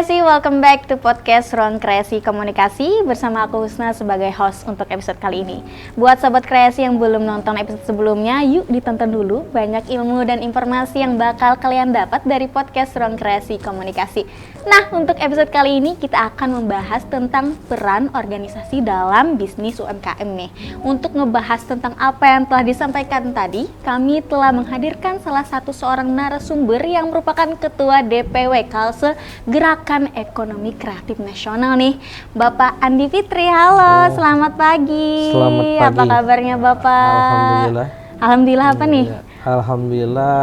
Kreasi, welcome back to podcast Ruang Kreasi Komunikasi bersama aku Husna sebagai host untuk episode kali ini. Buat sahabat kreasi yang belum nonton episode sebelumnya, yuk ditonton dulu. Banyak ilmu dan informasi yang bakal kalian dapat dari podcast Ruang Kreasi Komunikasi. Nah, untuk episode kali ini kita akan membahas tentang peran organisasi dalam bisnis UMKM nih. Untuk ngebahas tentang apa yang telah disampaikan tadi, kami telah menghadirkan salah satu seorang narasumber yang merupakan Ketua DPW Kalse Gerakan Ekonomi Kreatif Nasional nih, Bapak Andi Fitri. Halo, selamat pagi. Selamat pagi. Apa kabarnya Bapak? Alhamdulillah. Alhamdulillah apa nih? Alhamdulillah,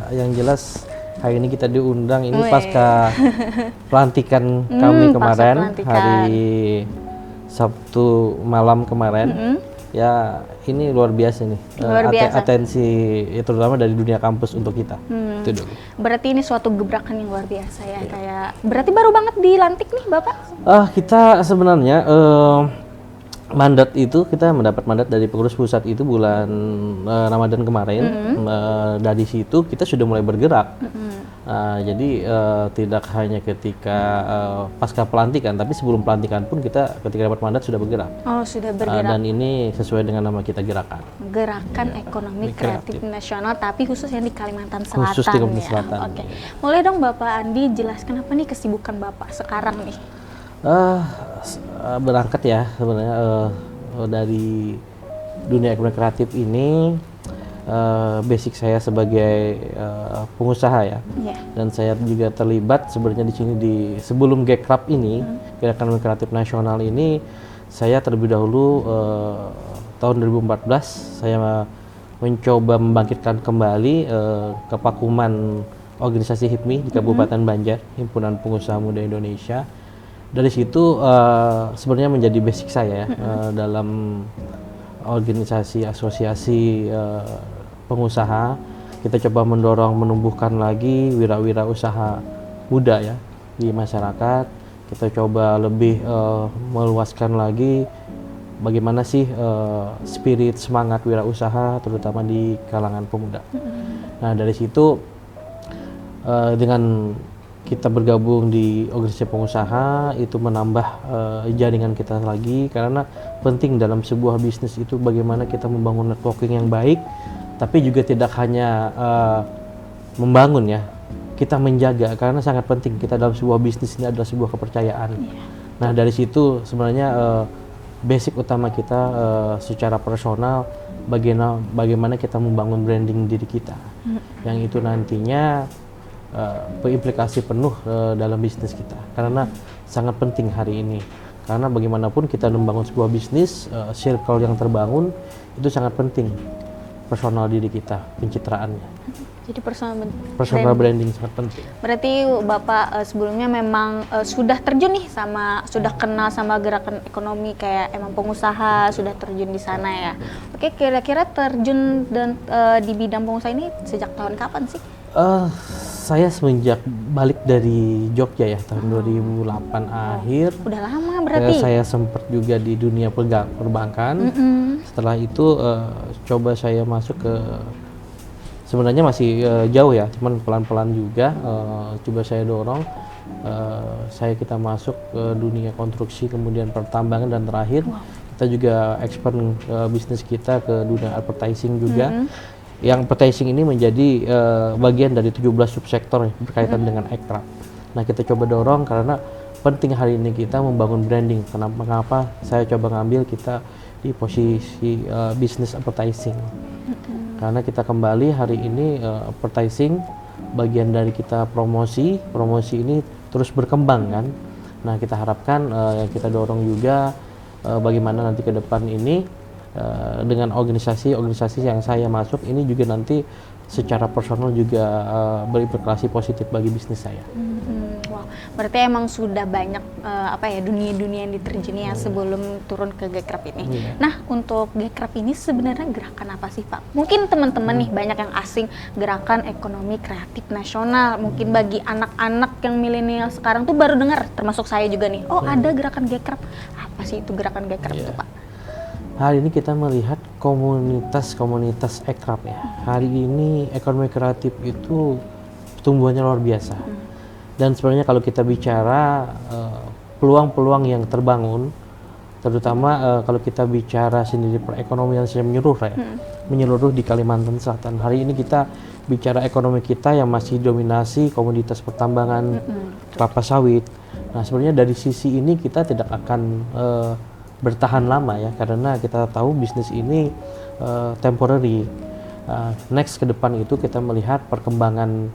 yang jelas hari ini kita diundang ini pasca pelantikan kami kemarin, hari Sabtu malam kemarin. Ya, ini luar biasa nih, atensi ya, terutama dari dunia kampus untuk kita. Itu dulu. Berarti ini suatu gebrakan yang luar biasa ya, kayak berarti baru banget dilantik nih Bapak? Kita sebenarnya mandat itu kita mendapat mandat dari pengurus pusat itu bulan Ramadan kemarin. Dari situ kita sudah mulai bergerak. Jadi tidak hanya ketika pasca pelantikan, tapi sebelum pelantikan pun kita ketika dapat mandat sudah bergerak. Oh, sudah bergerak. Dan ini sesuai dengan nama kita Gerakan. Gerakan Ekonomi Kreatif Nasional, tapi khusus yang di Kalimantan Selatan. Khusus di Kalimantan Selatan. Oke. Boleh dong Bapak Andi jelaskan apa nih kesibukan Bapak sekarang nih? Berangkat ya sebenarnya dari dunia ekonomi kreatif ini. Basic saya sebagai pengusaha ya, dan saya juga terlibat sebenarnya di sini sebelum Gekrap ini, Gerakan Kreatif Nasional ini, saya terlebih dahulu tahun 2014 saya mencoba membangkitkan kembali kepakuman organisasi HIPMI di Kabupaten Banjar, Himpunan Pengusaha Muda Indonesia. Dari situ sebenarnya menjadi basic saya dalam organisasi asosiasi pengusaha. Kita coba mendorong menumbuhkan lagi wira-usaha muda ya di masyarakat. Kita coba lebih meluaskan lagi bagaimana sih spirit semangat wirausaha terutama di kalangan pemuda. Nah, dari situ dengan kita bergabung di organisasi pengusaha itu menambah jaringan kita lagi, karena penting dalam sebuah bisnis itu bagaimana kita membangun networking yang baik, tapi juga tidak hanya membangun ya, kita menjaga, karena sangat penting kita dalam sebuah bisnis ini adalah sebuah kepercayaan. Nah, dari situ sebenarnya basic utama kita secara personal bagaimana kita membangun branding diri kita, yang itu nantinya berimplikasi penuh dalam bisnis kita, karena sangat penting hari ini, karena bagaimanapun kita membangun sebuah bisnis, circle yang terbangun itu sangat penting, personal diri kita, pencitraannya. Jadi personal branding sangat penting. Berarti Bapak sebelumnya memang sudah terjun nih sudah kenal sama gerakan ekonomi, kayak emang pengusaha, sudah terjun di sana ya. Oke, kira-kira terjun dan di bidang pengusaha ini sejak tahun kapan sih? Saya semenjak balik dari Jogja ya, tahun 2008 akhir. Udah lama berarti. Saya sempat juga di dunia perbankan. Setelah itu coba saya masuk ke, sebenarnya masih jauh ya, cuman pelan-pelan juga coba saya dorong. Kita masuk ke dunia konstruksi, kemudian pertambangan, dan terakhir kita juga expand bisnis kita ke dunia advertising juga. Yang advertising ini menjadi bagian dari 17 subsektor berkaitan dengan Ekrap. Nah, kita coba dorong karena penting hari ini kita membangun branding. Kenapa saya coba ngambil kita di posisi bisnis advertising. Karena kita kembali hari ini advertising bagian dari kita promosi ini terus berkembang kan. Nah, kita harapkan yang kita dorong juga bagaimana nanti ke depan ini dengan organisasi yang saya masuk ini juga nanti secara personal juga berimplikasi positif bagi bisnis saya. Wow, berarti emang sudah banyak dunia-dunia yang diterjuni ya sebelum turun ke Gekrap ini. Nah, untuk Gekrap ini sebenarnya gerakan apa sih Pak? Mungkin teman-teman nih banyak yang asing, Gerakan Ekonomi Kreatif Nasional. Mungkin bagi anak-anak yang milenial sekarang tuh baru dengar, termasuk saya juga nih. Oh, ada gerakan Gekrap. Apa sih itu gerakan Gekrap itu Pak? Hari ini kita melihat komunitas Ekrap ya. Hari ini ekonomi kreatif itu tumbuhannya luar biasa. Dan sebenarnya kalau kita bicara peluang-peluang yang terbangun, terutama kalau kita bicara sendiri perekonomian secara menyeluruh ya, menyeluruh di Kalimantan Selatan. Hari ini kita bicara ekonomi kita yang masih dominasi komoditas pertambangan, kelapa sawit. Nah sebenarnya dari sisi ini kita tidak akan bertahan lama ya, karena kita tahu bisnis ini temporary. Next ke depan itu kita melihat perkembangan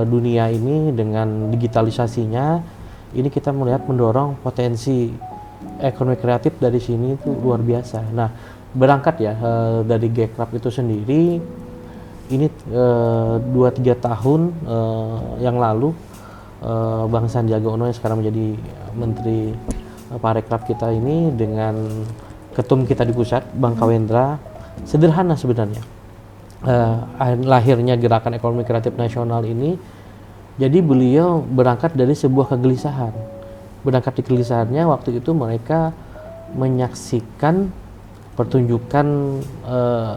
dunia ini dengan digitalisasinya, ini kita melihat mendorong potensi ekonomi kreatif dari sini itu luar biasa. Nah berangkat ya dari Gcraft itu sendiri, ini 2-3 tahun yang lalu Bang Sandiaga Uno yang sekarang menjadi Menteri Parekraf kita ini dengan ketum kita di pusat Bang Kawendra, sederhana sebenarnya lahirnya Gerakan Ekonomi Kreatif Nasional ini. Jadi beliau berangkat dari sebuah kegelisahan. Berangkat di kegelisahannya waktu itu mereka menyaksikan pertunjukan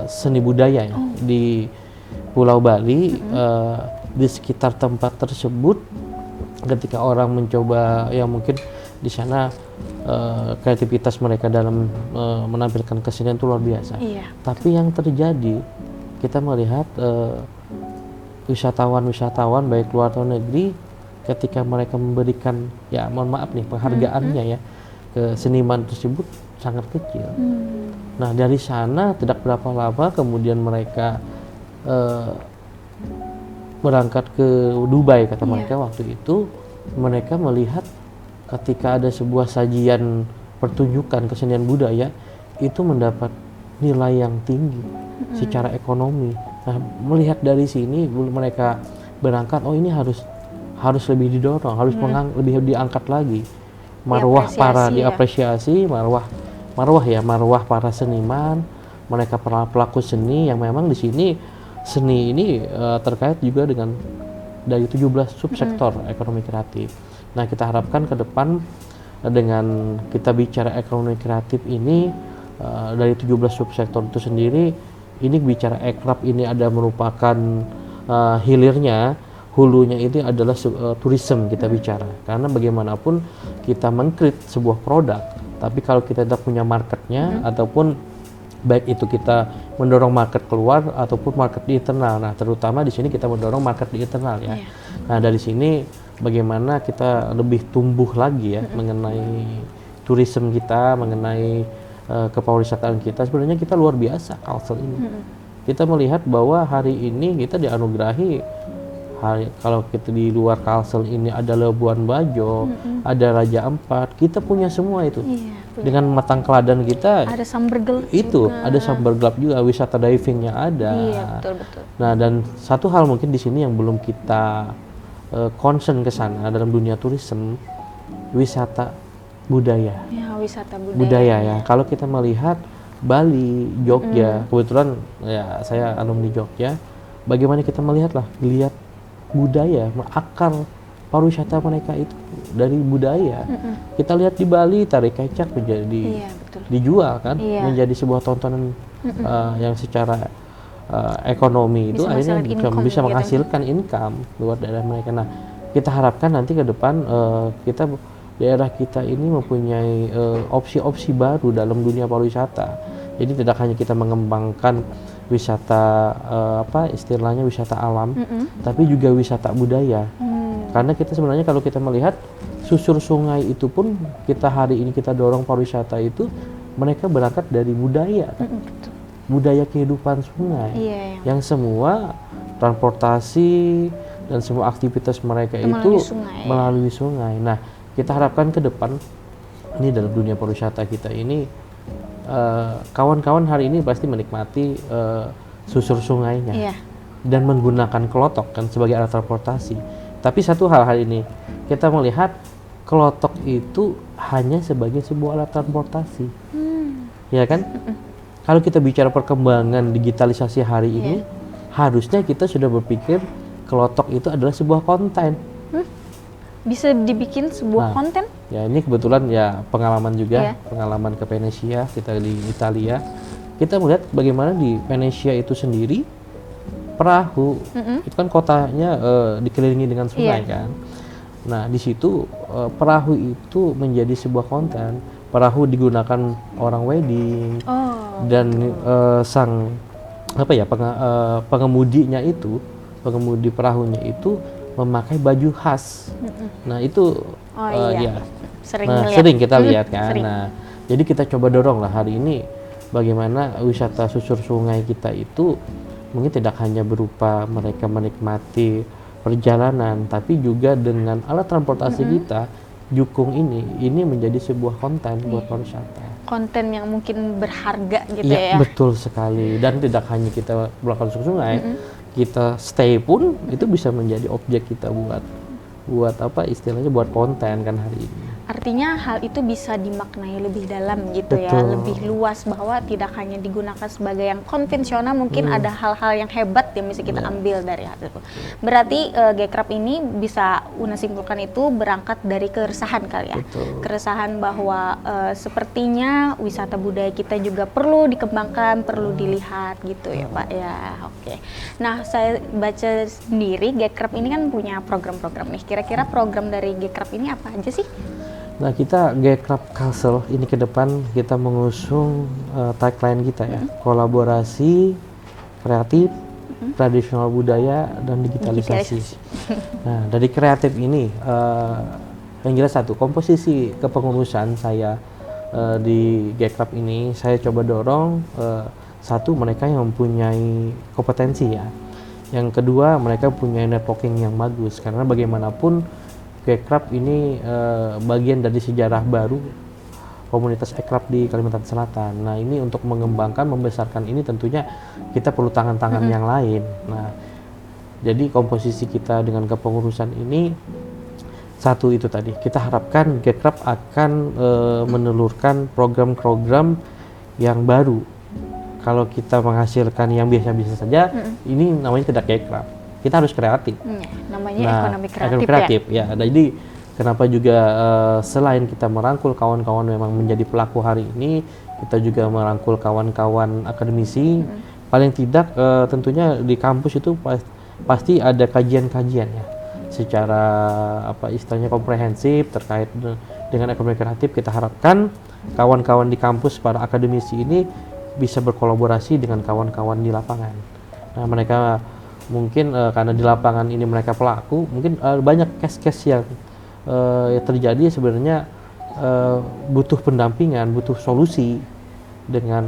seni budaya ya, di Pulau Bali, di sekitar tempat tersebut. Ketika orang mencoba, ya mungkin di sana kreativitas mereka dalam menampilkan kesenian itu luar biasa. Tapi yang terjadi, kita melihat wisatawan-wisatawan baik luar atau negeri, ketika mereka memberikan, ya mohon maaf nih, penghargaannya ya ke seniman tersebut sangat kecil. Nah dari sana tidak berapa lama kemudian mereka berangkat ke Dubai, kata mereka waktu itu. Mereka melihat ketika ada sebuah sajian pertunjukan kesenian budaya itu mendapat nilai yang tinggi secara ekonomi. Nah melihat dari sini mereka berangkat, oh ini harus lebih didorong, harus lebih diangkat lagi, marwah para diapresiasi, marwah para seniman, mereka para pelaku seni yang memang di sini seni ini terkait juga dengan dari 17 subsektor ekonomi kreatif. Nah kita harapkan ke depan dengan kita bicara ekonomi kreatif ini dari 17 subsektor itu sendiri, ini bicara Gcraft ini ada merupakan hilirnya, hulunya itu adalah tourism kita bicara. Karena bagaimanapun kita mengcreate sebuah produk, tapi kalau kita tidak punya marketnya, ataupun baik itu kita mendorong market keluar ataupun market di internal. Nah, terutama di sini kita mendorong market di internal ya. Nah, dari sini bagaimana kita lebih tumbuh lagi ya mengenai tourism kita, mengenai kepariwisataan kita. Sebenarnya kita luar biasa Kalsel ini. Kita melihat bahwa hari ini kita dianugerahi, kalau kita di luar Kalsel ini ada Labuan Bajo, ada Raja Ampat, kita punya semua itu. Dengan Matang Keladan kita ada Sambergelap itu juga. ada Sambergelap juga, wisata divingnya ada. Betul. Nah dan satu hal mungkin di sini yang belum kita concern ke sana dalam dunia tourism, wisata budaya. Wisata budaya ya. Kalau kita melihat Bali, Jogja, kebetulan ya saya alumni Jogja, bagaimana kita lihat budaya, akar pariwisata mereka itu dari budaya. Kita lihat di Bali tari kecak menjadi dijual kan, menjadi sebuah tontonan yang secara ekonomi itu akhirnya bisa menghasilkan income luar daerah mereka. Nah, kita harapkan nanti ke depan daerah kita ini mempunyai opsi-opsi baru dalam dunia pariwisata. Jadi tidak hanya kita mengembangkan wisata istilahnya wisata alam, tapi juga wisata budaya. Karena kita sebenarnya kalau kita melihat susur sungai itu pun kita hari ini kita dorong pariwisata itu, mereka berangkat dari budaya, budaya kehidupan sungai, yang semua transportasi dan semua aktivitas mereka itu melalui sungai. Nah, kita harapkan ke depan ini dalam dunia pariwisata kita ini kawan-kawan hari ini pasti menikmati susur sungainya dan menggunakan kelotok kan sebagai alat transportasi. Tapi satu hal hari ini kita melihat kelotok itu hanya sebagai sebuah alat transportasi, ya kan? Kalau kita bicara perkembangan digitalisasi hari ini, harusnya kita sudah berpikir kelotok itu adalah sebuah konten. Bisa dibikin sebuah konten? Ya ini kebetulan ya pengalaman juga, pengalaman ke Venesia, kita di Italia. Kita melihat bagaimana di Venesia itu sendiri perahu itu kan kotanya dikelilingi dengan sungai kan. Nah, di situ perahu itu menjadi sebuah konten. Perahu digunakan orang wedding, dan sang pengemudinya itu, pengemudi perahunya itu memakai baju khas. Nah, itu ya sering kita lihat kan. Sering. Nah, jadi kita coba dorong lah hari ini bagaimana wisata susur sungai kita itu mungkin tidak hanya berupa mereka menikmati perjalanan, tapi juga dengan alat transportasi kita, Jukung ini menjadi sebuah konten buat pariwisata. Konten yang mungkin berharga gitu Ya, ya. betul sekali. Dan tidak hanya kita melakukan susur sungai, kita stay pun itu bisa menjadi objek kita buat apa istilahnya, buat konten kan hari ini. Artinya hal itu bisa dimaknai lebih dalam gitu ya, Betul. lebih luas, bahwa tidak hanya digunakan sebagai yang konvensional, mungkin ada hal-hal yang hebat yang bisa kita ambil dari hal itu. Berarti Gekrab ini bisa Una simpulkan itu berangkat dari keresahan kali ya. Betul. Keresahan bahwa sepertinya wisata budaya kita juga perlu dikembangkan, perlu dilihat gitu ya Pak ya. Oke. Nah, saya baca sendiri Gekrab ini kan punya program-program nih. Kira-kira program dari Gekrab ini apa aja sih? Nah, kita Gekrab Castle ini ke depan kita mengusung tagline kita ya, kolaborasi, kreatif, tradisional budaya, dan digitalisasi. Nah, dari kreatif ini yang jelas satu, komposisi kepengurusan saya di Gekrab ini saya coba dorong satu, mereka yang mempunyai kompetensi ya. Yang kedua, mereka punya networking yang bagus, karena bagaimanapun Gekrab ini bagian dari sejarah baru komunitas Ekrab di Kalimantan Selatan. Nah, ini untuk mengembangkan, membesarkan ini tentunya kita perlu tangan-tangan yang lain. Nah, jadi komposisi kita dengan kepengurusan ini, satu itu tadi, kita harapkan Gekrab akan menelurkan program-program yang baru. Kalau kita menghasilkan yang biasa-biasa saja, ini namanya tidak Gekrab. Kita harus kreatif. Namanya ekonomi kreatif ya. Jadi kenapa juga selain kita merangkul kawan-kawan memang menjadi pelaku hari ini, kita juga merangkul kawan-kawan akademisi. Paling tidak tentunya di kampus itu pasti ada kajian-kajian ya, secara apa istilahnya komprehensif terkait dengan ekonomi kreatif. Kita harapkan kawan-kawan di kampus, para akademisi ini bisa berkolaborasi dengan kawan-kawan di lapangan. Nah, mereka mungkin karena di lapangan ini mereka pelaku, mungkin banyak case-case yang terjadi sebenarnya butuh pendampingan, butuh solusi dengan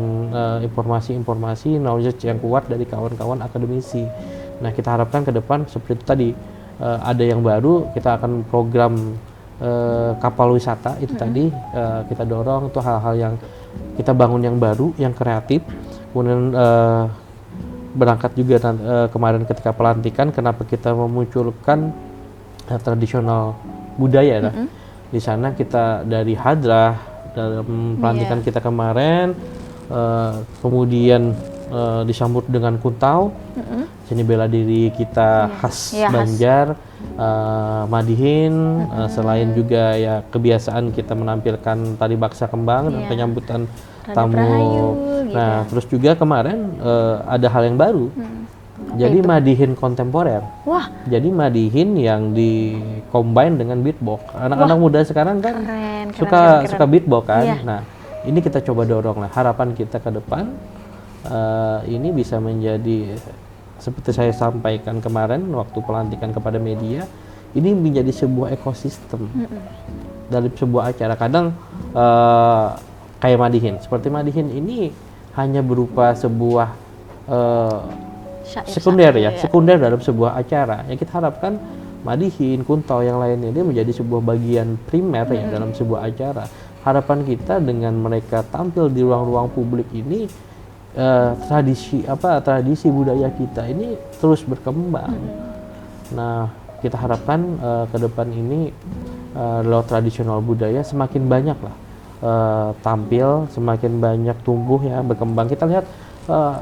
informasi-informasi, knowledge yang kuat dari kawan-kawan akademisi. Nah, kita harapkan ke depan seperti itu tadi, ada yang baru, kita akan program kapal wisata itu tadi kita dorong, itu hal-hal yang kita bangun yang baru, yang kreatif. Kemudian berangkat juga kemarin ketika pelantikan, kenapa kita memunculkan tradisional budaya di sana. Kita dari hadrah dalam pelantikan kita kemarin, kemudian disambut dengan kuntau, seni bela diri kita khas Banjar, Madihin, selain juga ya kebiasaan kita menampilkan tari baksa kembang dan penyambutan tamu. Nah, terus juga kemarin ada hal yang baru. Jadi Madihin kontemporer. Wah. Jadi Madihin yang di-combine dengan beatbox. Anak-anak muda sekarang kan suka beatbox kan. Nah, ini kita coba dorong lah. Harapan kita ke depan ini bisa menjadi seperti saya sampaikan kemarin waktu pelantikan kepada media, ini menjadi sebuah ekosistem dari sebuah acara. Kadang kayak Madihin, seperti Madihin ini hanya berupa sebuah sekunder dalam sebuah acara. Ya, kita harapkan Madihin, Kuntau yang lainnya ini menjadi sebuah bagian primer ya dalam sebuah acara. Harapan kita dengan mereka tampil di ruang-ruang publik ini, tradisi budaya kita ini terus berkembang. Nah, kita harapkan ke depan ini lewat tradisional budaya semakin banyak lah tampil, semakin banyak tumbuh ya, berkembang. Kita lihat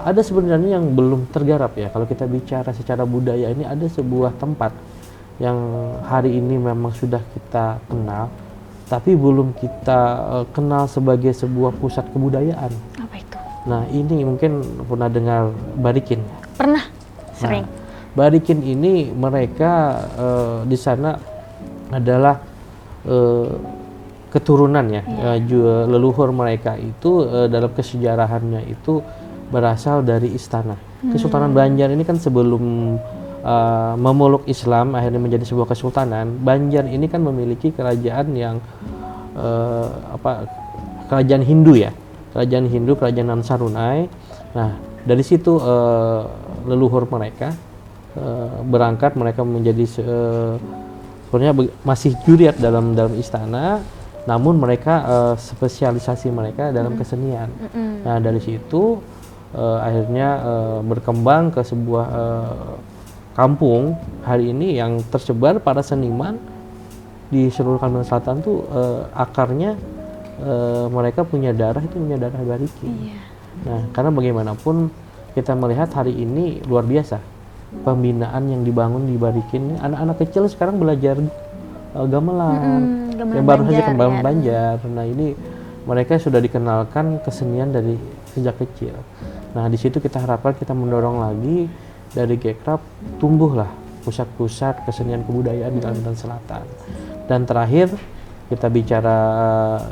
ada sebenarnya yang belum tergarap ya. Kalau kita bicara secara budaya, ini ada sebuah tempat yang hari ini memang sudah kita kenal, tapi belum kita kenal sebagai sebuah pusat kebudayaan. Apa itu? Nah, ini mungkin pernah dengar Barikin? Pernah, sering. Nah, Barikin ini mereka di sana adalah keturunan ya, leluhur mereka itu dalam kesejarahannya itu berasal dari istana. Kesultanan Banjar ini kan sebelum memeluk Islam akhirnya menjadi sebuah kesultanan. Banjar ini kan memiliki kerajaan yang kerajaan Hindu ya, kerajaan Ansarunai. Nah dari situ leluhur mereka berangkat, mereka menjadi sebenarnya masih juriat dalam istana, namun mereka spesialisasi mereka dalam kesenian. Nah dari situ akhirnya berkembang ke sebuah kampung hari ini yang tersebar para seniman di seluruh Kalimantan Selatan tuh akarnya mereka punya darah Barikin. Nah karena bagaimanapun kita melihat hari ini luar biasa pembinaan yang dibangun di Barikin. Anak-anak kecil sekarang belajar gamelan, yang baru saja kembang Banjar. Nah ini mereka sudah dikenalkan kesenian dari sejak kecil. Nah di situ kita harapkan kita mendorong lagi dari Gekrab tumbuhlah pusat-pusat kesenian kebudayaan di Kalimantan Selatan. Dan terakhir kita bicara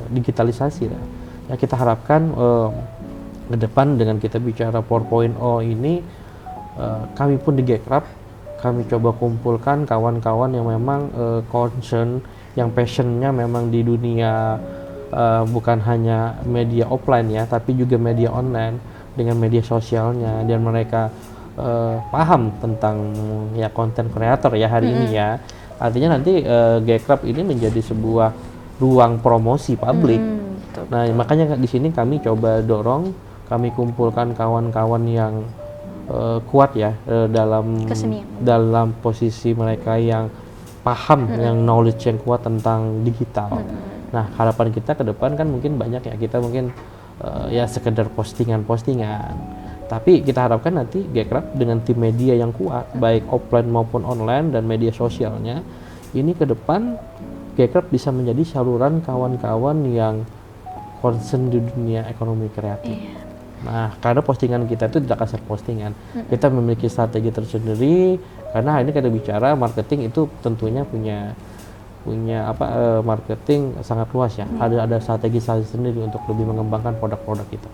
digitalisasi lah. Ya kita harapkan ke depan dengan kita bicara 4.0 ini kami pun di Gekrab kami coba kumpulkan kawan-kawan yang memang concern, yang passionnya memang di dunia bukan hanya media offline ya, tapi juga media online dengan media sosialnya, dan mereka paham tentang ya konten kreator ya hari ini ya. Artinya nanti Gekrab ini menjadi sebuah ruang promosi publik. Nah makanya di sini kami coba dorong, kami kumpulkan kawan-kawan yang kuat ya dalam posisi mereka yang paham, yang knowledge yang kuat tentang digital. Nah harapan kita ke depan kan mungkin banyak ya, kita mungkin ya sekedar postingan, tapi kita harapkan nanti Gekrab dengan tim media yang kuat baik offline maupun online dan media sosialnya ini ke depan Gekrab bisa menjadi saluran kawan-kawan yang concern di dunia ekonomi kreatif. Nah, karena postingan kita itu tidak asal postingan, kita memiliki strategi tersendiri. Karena ini kita bicara marketing itu tentunya punya marketing sangat luas ya. Ada strategi sendiri untuk lebih mengembangkan produk-produk kita.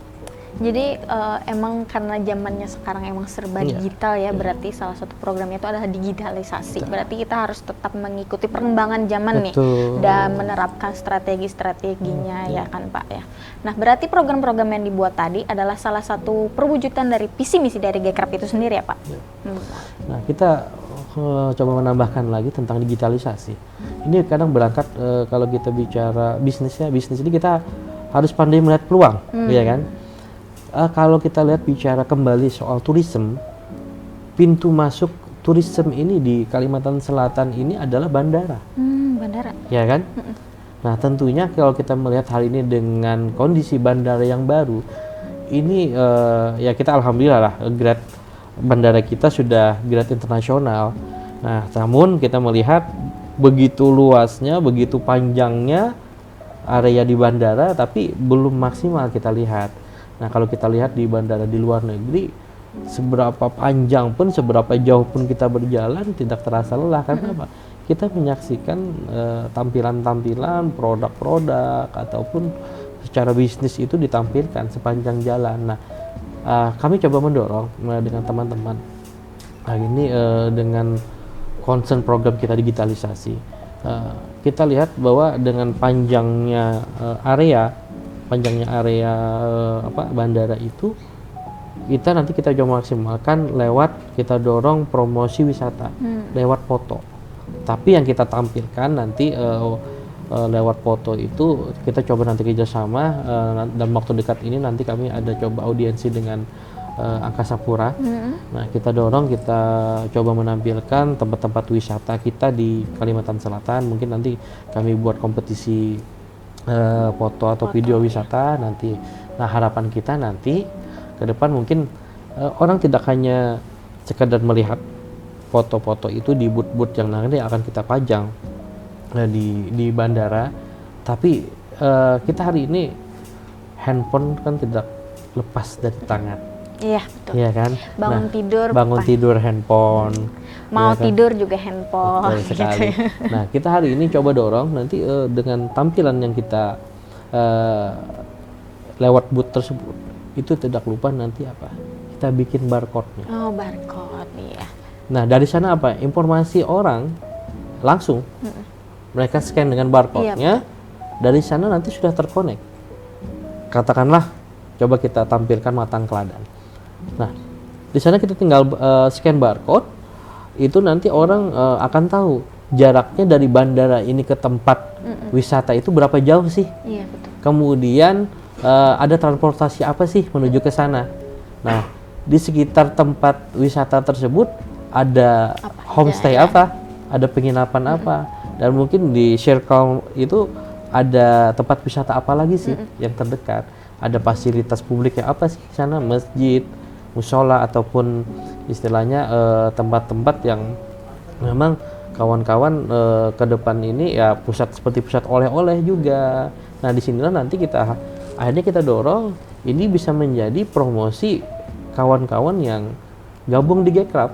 Jadi emang karena zamannya sekarang emang serba digital ya, berarti salah satu programnya itu adalah digitalisasi. Berarti kita harus tetap mengikuti perkembangan zaman nih dan menerapkan strategi-strateginya ya kan Pak ya. Nah berarti program-program yang dibuat tadi adalah salah satu perwujudan dari visi misi dari Gekrab itu sendiri ya Pak. Nah kita coba menambahkan lagi tentang digitalisasi. Ini kadang berangkat kalau kita bicara bisnis ini kita harus pandai melihat peluang, ya kan? Kalau kita lihat bicara kembali soal tourism, pintu masuk tourism ini di Kalimantan Selatan ini adalah bandara. Bandara. Ya kan? Nah tentunya kalau kita melihat hal ini dengan kondisi bandara yang baru, ini ya kita alhamdulillah lah, grade bandara kita sudah grade internasional. Nah namun kita melihat begitu luasnya, begitu panjangnya area di bandara, tapi belum maksimal kita lihat. Nah kalau kita lihat di bandara di luar negeri, seberapa panjang pun, seberapa jauh pun kita berjalan tidak terasa lelah. Karena apa? Kita menyaksikan tampilan-tampilan produk-produk ataupun secara bisnis itu ditampilkan sepanjang jalan. Nah kami coba mendorong dengan teman-teman ini dengan concern program kita digitalisasi. Kita lihat bahwa dengan panjangnya area bandara itu, kita nanti kita coba maksimalkan lewat kita dorong promosi wisata lewat foto. Tapi yang kita tampilkan nanti lewat foto itu kita coba nanti kerjasama dalam waktu dekat ini nanti kami ada coba audiensi dengan Angkasa Pura. Nah kita dorong, kita coba menampilkan tempat-tempat wisata kita di Kalimantan Selatan. Mungkin nanti kami buat kompetisi foto atau video wisata nanti. Nah harapan kita nanti ke depan mungkin orang tidak hanya sekedar melihat foto-foto itu di booth-booth yang nanti akan kita pajang di bandara, tapi kita hari ini handphone kan tidak lepas dari tangan. Iya betul. Iya kan. Bangun tidur handphone. Mau ya kan? tidur juga handphone Betul gitu sekali. ya. Nah, kita hari ini coba dorong nanti dengan tampilan yang kita eh, lewat booth tersebut, itu tidak lupa nanti apa? Kita bikin barcode-nya. Oh, barcode, iya. Nah, dari sana apa? Informasi orang langsung mereka scan dengan barcode-nya. Dari sana nanti sudah terkonek. Katakanlah, coba kita tampilkan matang keladan. Nah, di sana kita tinggal scan barcode, itu nanti orang akan tahu jaraknya dari bandara ini ke tempat wisata itu berapa jauh sih. Iya, betul. Kemudian ada transportasi apa sih menuju ke sana. Nah, di sekitar tempat wisata tersebut ada homestay apa, ada penginapan apa, dan mungkin di circle itu ada tempat wisata apa lagi sih yang terdekat. Ada fasilitas publik yang apa sih di sana, masjid, musola, ataupun istilahnya tempat-tempat yang memang kawan-kawan ke depan ini ya pusat seperti pusat oleh-oleh juga. Nah, disinilah nanti kita akhirnya kita dorong ini bisa menjadi promosi kawan-kawan yang gabung di Gekrab.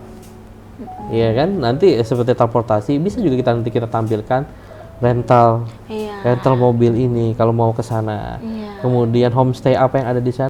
Iya kan? Nanti seperti transportasi bisa juga kita nanti kita tampilkan rental mobil ini kalau mau ke sana. Kemudian homestay apa yang ada di sana